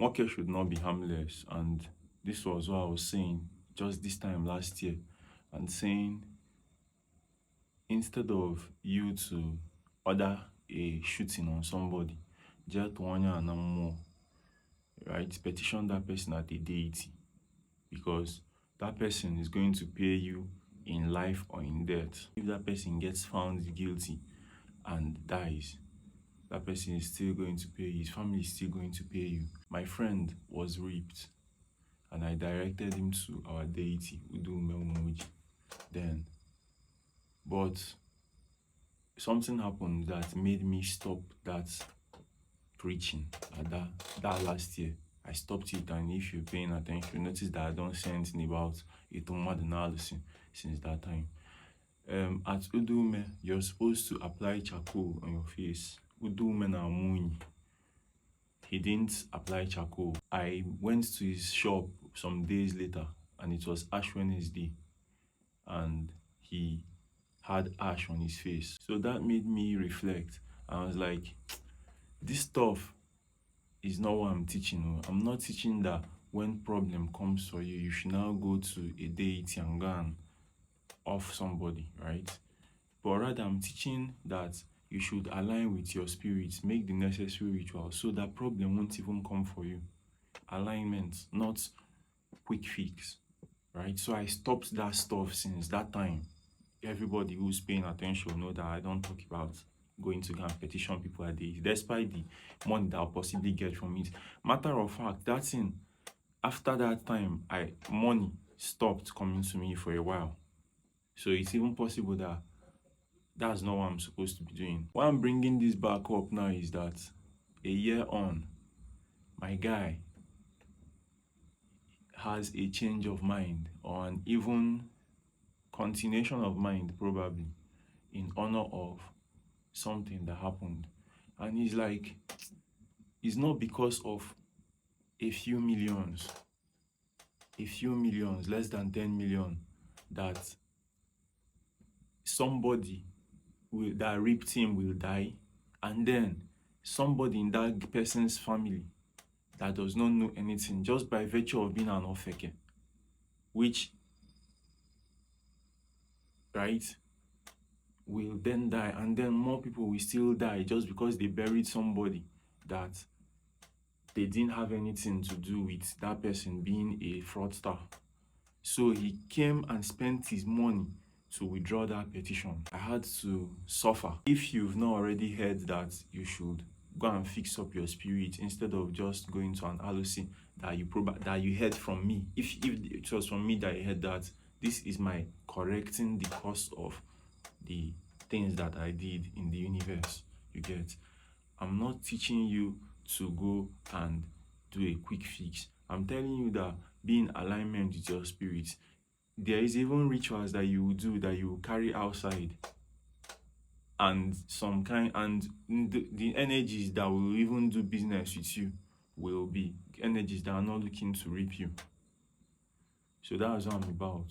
Moke should not be harmless, and this was what I was saying just this time last year, and saying instead of you to order a shooting on somebody, just one and more, right? Petition that person at a deity, because that person is going to pay you in life or in death. If that person gets found guilty and dies, that person is still going to pay you. His family is still going to pay you. My friend was raped, and I directed him to our deity, Udu. Then, but something happened that made me stop that preaching at that last year. I stopped it, and if you're paying attention, you notice that I don't say anything about it since that time. At Udume, you're supposed to apply charcoal on your face. Udume na muni. He didn't apply charcoal. I went to his shop some days later, and it was Ash Wednesday, and he had ash on his face. So that made me reflect. I was like, this stuff is not what I'm teaching. I'm not teaching that when problem comes for you, you should now go to a deity and go and off somebody, right? But rather, I'm teaching that you should align with your spirit, make the necessary rituals so that problem won't even come for you. Alignment, not quick fix, right? So I stopped that stuff since that time. Everybody who's paying attention know that I don't talk about going to go and petition people at the, despite the money that I'll possibly get from it. Matter of fact, that thing, after that time, money stopped coming to me for a while. So it's even possible that that's not what I'm supposed to be doing. Why I'm bringing this back up now is that a year on, my guy has a change of mind, or an even continuation of mind, probably, in honor of something that happened. And he's like, it's not because of a few millions, less than 10 million, that somebody that raped him will die, and then somebody in that person's family that does not know anything, just by virtue of being an ofeke, which, right, will then die, and then more people will still die just because they buried somebody that they didn't have anything to do with, that person being a fraudster. So he came and spent his money to withdraw that petition. I had to suffer. If you've not already heard that you should go and fix up your spirit instead of just going to an alosi that you heard from me, if it was from me that you heard that, this is my correcting the cost of the things that I did in the universe. You get? I'm not teaching you to go and do a quick fix. I'm telling you that be in alignment with your spirit. There is even rituals that you will do, that you will carry outside, and some kind, and the energies that will even do business with you will be energies that are not looking to reap you. So that's what I'm about.